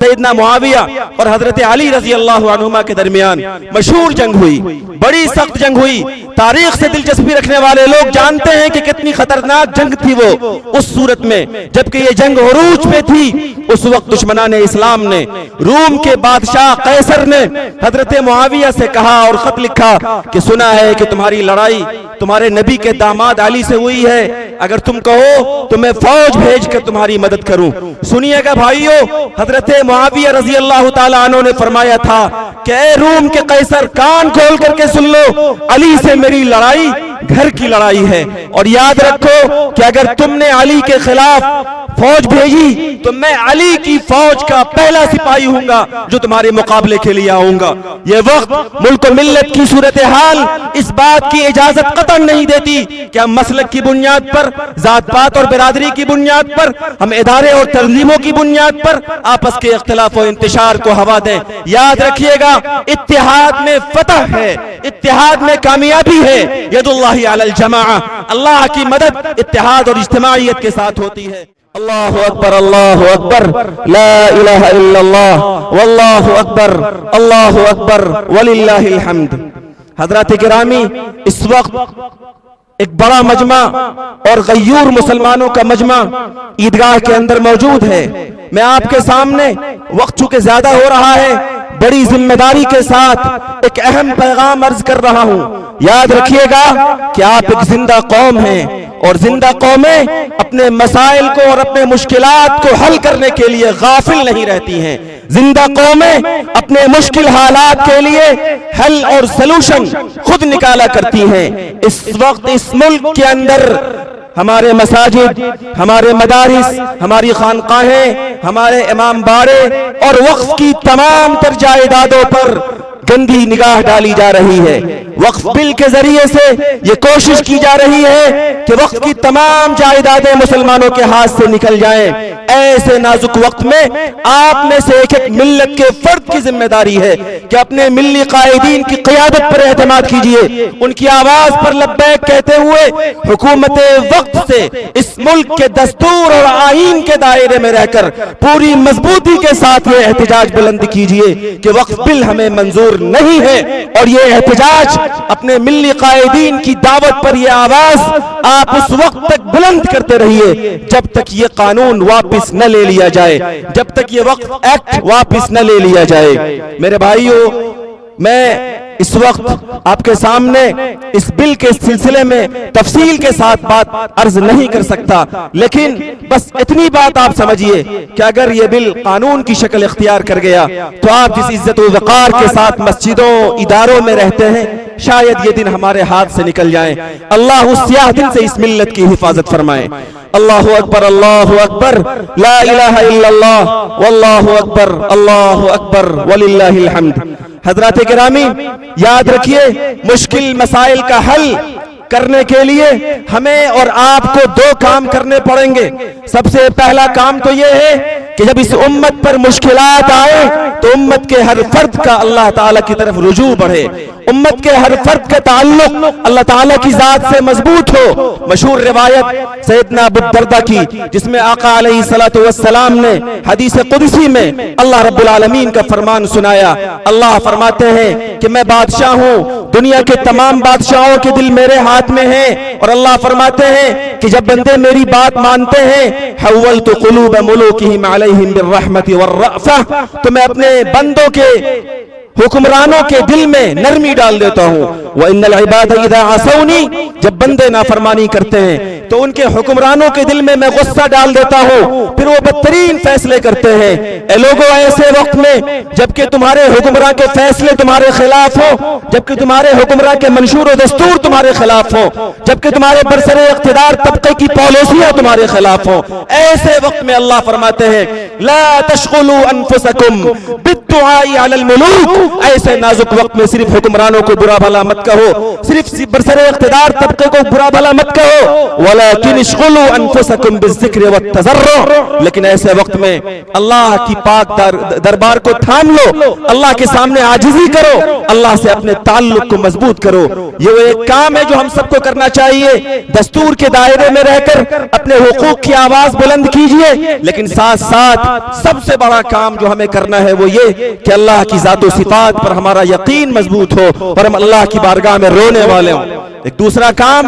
सैयदना मुआविया और हजरत अली रजी अल्लाह अन्हुमा के दरमियान मशहूर जंग हुई, बड़ी सख्त जंग हुई। तारीख से दिलचस्पी रखने वाले लोग जानते हैं कि कितनी खतरनाक जंग थी वो उस सूरत में, जबकि ये जंग उरूज पे थी। उस वक्त दुश्मनाने इस्लाम ने, रूम के बादशाह कैसर ने हजरत मुआविया से कहा और खत लिखा कि सुना है कि तुम्हारी लड़ाई तुम्हारे नबी के दामाद अली से हुई है, अगर तुम कहो तो मैं फौज भेज कर तुम्हारी मदद करूं। सुनिएगा भाइयों, हजरत मुआविया रजी अल्लाह ताला अन्हु ने फरमाया था कि ए रूम के कैसर, कान खोल करके सुन लो, अली से मेरी लड़ाई घर की लड़ाई है, और याद रखो कि अगर तुमने अली के खिलाफ फौज भेजी तो मैं अली की फौज का पहला सिपाही हूंगा जो तुम्हारे मुकाबले के लिए आऊंगा। ये वक्त मुल्क और मिल्लत की सूरत हाल इस बात की इजाजत कतई नहीं देती कि हम मसलक की बुनियाद पर, जात पात और बिरादरी की बुनियाद पर, हम इदारे और तंजीमों की बुनियाद पर आपस के इख्तिलाफ और इंतशार को हवा दें। याद रखिएगा, इत्तिहाद में फतह है, इत्तिहाद में कामयाबी है। यदुल्लाहि अलल जमाअ, अल्लाह की मदद इत्तिहाद और इज्तिमाइयत के साथ होती है। अल्लाहु अकबर, अल्लाहु अकबर, ला इलाहा इल्लल्लाह, वल्लाहु अकबर, अल्लाहु अकबर, वलिल्लाहिल हम्द। हज़रात गिरामी, इस वक्त एक बड़ा मजमा और गयूर मुसलमानों का मजमा ईदगाह के अंदर मौजूद है। मैं आपके सामने, वक्त चूंकि ज्यादा हो रहा है, बड़ी जिम्मेदारी के साथ एक अहम पैगाम अर्ज कर रहा हूं। याद रखिएगा कि आप एक जिंदा कौम हैं, और जिंदा कौमें अपने मसाइल को और अपने मुश्किलात को हल करने के लिए गाफिल नहीं रहती हैं। जिंदा कौमें अपने मुश्किल हालात के लिए हल और सलूशन खुद निकाला करती हैं। इस वक्त इस मुल्क के अंदर हमारे मसाजिद, हमारे मदारिस, हमारी खानकाहें, हमारे इमाम बाड़े और वक्फ की तमाम तर जायदादों पर गंदी निगाह डाली जा रही है। वक्फ बिल के जरिए से ये कोशिश की जा रही है कि वक्फ की तमाम जायदादें मुसलमानों के हाथ से निकल जाएं। ऐसे नाजुक वक्त में आप में से एक एक मिल्लत के फर्द की जिम्मेदारी है कि अपने मिल्ली कायदीन की क़ियादत पर एतमाद कीजिए, उनकी आवाज पर लब्बैक कहते हुए हुकूमत वक्त से इस मुल्क के दस्तूर और आईन के दायरे में रहकर पूरी मजबूती के साथ ये एहतजाज बुलंद कीजिए कि वक्फ बिल हमें मंजूर नहीं है। और ये एहतजाज अपने मिल्ली कायदीन की दावत पर, ये आवाज आप उस वक्त तक बुलंद करते रहिए जब तक ये कानून वापस न ले लिया जाए, जब तक ये वक्फ एक्ट वापस न ले लिया जाए। मेरे भाइयों, मैं इस वक्त आपके सामने इस बिल के सिलसिले में तफसील के साथ बात अर्ज नहीं कर सकता, लेकिन बस इतनी बात आप समझिए कि अगर ये बिल कानून की शक्ल इख्तियार कर गया तो आप जिस इज्जत और वक़ार के साथ मस्जिदों इदारों में रहते हैं, शायद ये दिन हमारे हाथ से निकल जाए। अल्लाह उस स्याह दिन से इस मिल्लत की हिफाजत फरमाए। अल्लाहु अकबर, अल्लाहु अकबर, ला इलाहा इल्लल्लाह, वल्लाहु अकबर, अल्लाहु अकबर, वलिल्लाहिल हम्द। हज़रात गिरामी, याद रखिए, मुश्किल मसाइल का हल करने के लिए हमें और आपको दो काम करने पड़ेंगे। सबसे पहला काम तो यह है कि जब इस उम्मत पर मुश्किलात आए तो उम्मत के हर फर्द का अल्लाह ताला की तरफ रुजू बढ़े, उम्मत के हर फर्द का ताल्लुक अल्लाह ताला की जात से मजबूत हो। मशहूर रिवायत सैयदना अबू दरदा की, जिसमें आका अलैहिस्सलातु वस्सलाम ने हदीस कुदसी में अल्लाह रब्बुल आलमीन का फरमान सुनाया। अल्लाह फरमाते हैं कि मैं बादशाह हूँ, दुनिया के तमाम बादशाहों के दिल मेरे हाथ में है। और अल्लाह फरमाते हैं कि जब बंदे मेरी बात मानते हैं, हव्वलतु क़ुलूब मुलूकिहिम अलैहिम बिर्रहमति वर्रअफ़ह, तो मैं अपने बंदों के, हुक्मरानों के दिल में नरमी डाल देता हूँ। व इन्नल इबाद इज़ा असौनी, जब बंदे नाफरमानी करते हैं तो उनके हुक्मरानों के दिल में मैं गुस्सा डाल देता हूँ, फिर वो बदतरीन फैसले करते हैं। ए लोगों, ऐसे वक्त में जबकि तुम्हारे हुक्मरान के फैसले तुम्हारे खिलाफ हो, जबकि तुम्हारे हुक्मरान के मंशूर और दस्तूर तुम्हारे खिलाफ हो, जबकि तुम्हारे बरसरे इख्तिदार तबके की पॉलिसियां तुम्हारे खिलाफ हो, ऐसे वक्त में अल्लाह फरमाते हैं ला तशगुलू अनफुसकुम बिद्दुआई अलल मुलूक, ऐसे नाजुक वक्त में सिर्फ हुक्मरानों को बुरा भला मत मत कहो, सिर्फ बरसरे इख्तिदार तबके को बुरा भला मत कहो, वलाकिन इश्गुलू अनफुसकुम बिज़्ज़िक्र वत्तज़र्रुअ, लेकिन ऐसे वक्त में अल्लाह की पाक दरबार को थाम लो, अल्लाह के सामने आजिज़ी करो, अल्लाह से अपने ताल्लुक को मजबूत करो। ये वो एक काम है जो हम सबको करना चाहिए। दस्तूर के दायरे में रहकर अपने हुकूक की आवाज बुलंद कीजिए, लेकिन साथ साथ सबसे बड़ा काम जो हमें करना है वो ये कि अल्लाह की ज़ात व सिफात पर हमारा यकीन मजबूत हो और हम अल्लाह की बारगाह में रोने वाले हों। एक दूसरा काम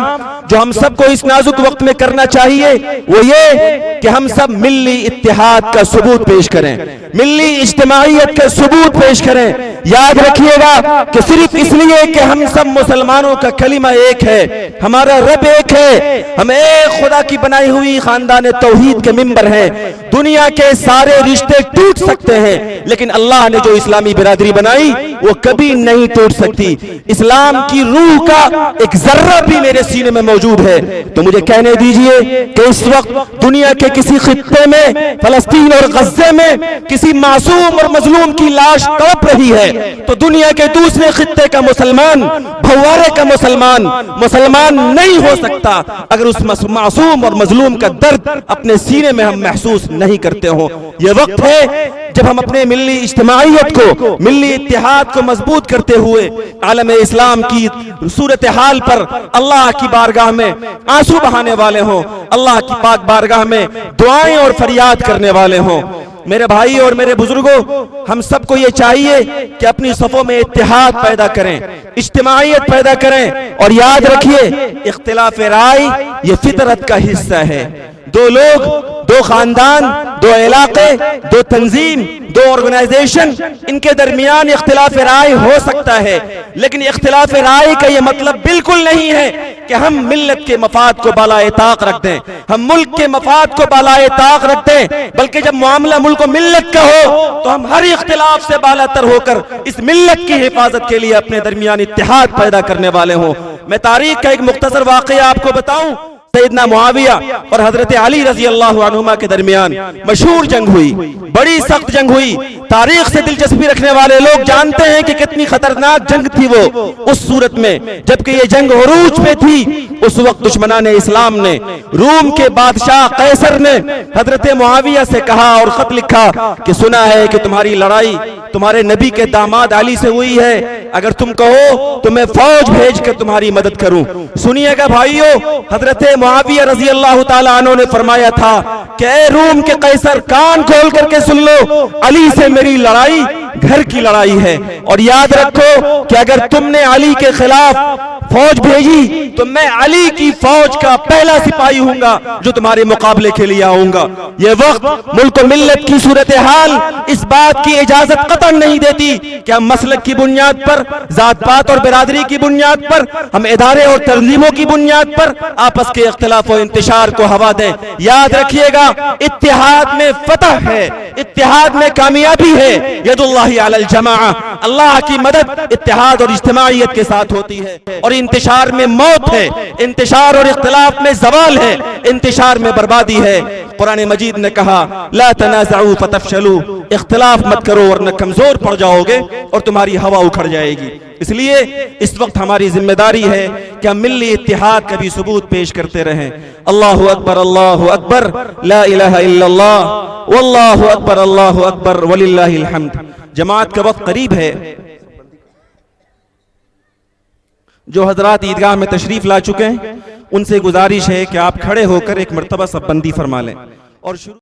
जो हम सबको इस नाजुक वक्त में करना चाहिए वो ये कि हम सब मिल्ली इत्तेहाद का सबूत पेश करें, मिल्ली इज्तिमाइयत का सबूत पेश करें। याद रखिएगा कि सिर्फ इसलिए कि हम सब मुसलमानों का कलिमा एक है, हमारा रब एक है, हम एक खुदा की बनाई हुई खानदान तौहीद के मिंबर हैं। दुनिया के सारे रिश्ते टूट सकते हैं, लेकिन अल्लाह ने जो इस्लामी बिरादरी बनाई वो कभी नहीं टूट सकती। इस्लाम की रूह का एक जर्रा भी मेरे सीने में मौजूद है। तो मुझे कहने दीजिए कि इस वक्त दुनिया के किसी खित्ते में, फलस्तीन और गज़्ज़े में किसी मासूम और मजलूम की लाश तड़प रही है, तो दुनिया के दूसरे खित्ते का मुसलमान, भवारे का मुसलमान नहीं हो सकता अगर उस मासूम और मजलूम का दर्द अपने सीने में हम महसूस नहीं करते हो। ये वक्त है जब हम अपने मिल्ली इज्तिमाइयत को, मिल्ली इत्तेहाद को मजबूत करते हुए आलम इस्लाम की सूरत हाल पर अल्लाह की बारगाह में आंसू बहाने वाले हों, अल्लाह की पाक बारगाह में दुआएं और फरियाद करने वाले हों। मेरे भाई और मेरे बुजुर्गों, हम सबको ये चाहिए कि अपनी सफ़ों में इत्तेहाद पैदा करें, इज्तिमाइयत पैदा करें, और याद रखिए इख्तिलाफ राय ये फितरत का हिस्सा है। दो लोग, दो खानदान, दो इलाके, दो तंजीम, दो ऑर्गेनाइजेशन, इनके दरमियान इख्तिलाफ राय हो सकता है, लेकिन इख्तिलाफ राय का ये मतलब बिल्कुल नहीं है कि हम मिल्लत के मफाद को बालाए ताक रख दें, हम मुल्क के मफाद को बालाए ताक रख दें, बल्कि जब मामला मुल्क को मिल्लत का हो तो हम हर इख्तिलाफ से बालातर होकर इस मिल्लत की हिफाजत के लिए अपने दरमियान इत्तेहाद पैदा करने वाले हों। मैं तारीख का एक मुख्तसर वाक़या आपको बताऊं। सैयदना मुआविया और हजरत अली रजी अल्लाह अन्हुमा के दरमियान मशहूर जंग हुई, बड़ी सख्त जंग हुई। तारीख से दिलचस्पी रखने वाले लोग जानते हैं कि कितनी खतरनाक जंग थी वो। उस सूरत में जबकि ये जंग उरूज पे थी, उस वक्त दुश्मनाने इस्लाम ने, रूम के बादशाह कैसर ने हजरत मुआविया से कहा और खत लिखा कि सुना है कि तुम्हारी लड़ाई तुम्हारे नबी के दामाद अली से हुई है, अगर तुम कहो तो मैं फौज भेज कर तुम्हारी मदद करूं। सुनिएगा भाइयों, हजरत मुआविया रजी अल्लाह ताला अन्हु ने फरमाया था कि ऐ रूम के कैसर, कान खोल करके सुन लो, अली से मेरी लड़ाई घर की लड़ाई है, और याद रखो कि अगर तुमने अली के खिलाफ फौज भेजी तो मैं अली की फौज का पहला सिपाही हूंगा जो तुम्हारे मुकाबले के लिए आऊंगा। ये वक्त मुल्क मिल्लत की सूरत हाल इस बात की इजाजत कतई नहीं देती कि हम मसलक की बुनियाद पर, जात पात और बिरादरी की बुनियाद पर, हम इदारे और तंजीमों की बुनियाद पर आपस के इख्तिलाफ और इंतशार को हवा दें। याद रखिएगा, इत्तेहाद में फतह है, इत्तेहाद में कामयाबी है। यदुल्लाहि अलल जमाअह, अल्लाह की मदद इत्तेहाद और इज्तिमाइयत के साथ होती है, और इंतशार में मौत है, इंतशार और इख्तिलाफ में ज़वाल है, इंतशार में बर्बादी है। कुरान मजीद ने कहा ला तनाज़उ फतफशलू, इख्तिलाफ मत करो वरना कमजोर पड़ जाओगे और तुम्हारी हवा उखड़ जाएगी। इसलिए इस वक्त हमारी जिम्मेदारी है कि हम मिल्ली इत्तिहाद का भी सबूत पेश करते रहें। अल्लाहु अकबर, ला इलाहा इल्लल्लाह, वल्लाहु अकबर, वलिल्लाहिल हम्द। जमात का वक्त करीब है। जो हजरात ईदगाह में तशरीफ ला चुके हैं उनसे गुजारिश है कि आप खड़े होकर एक मर्तबा सब बंदी फरमा लें और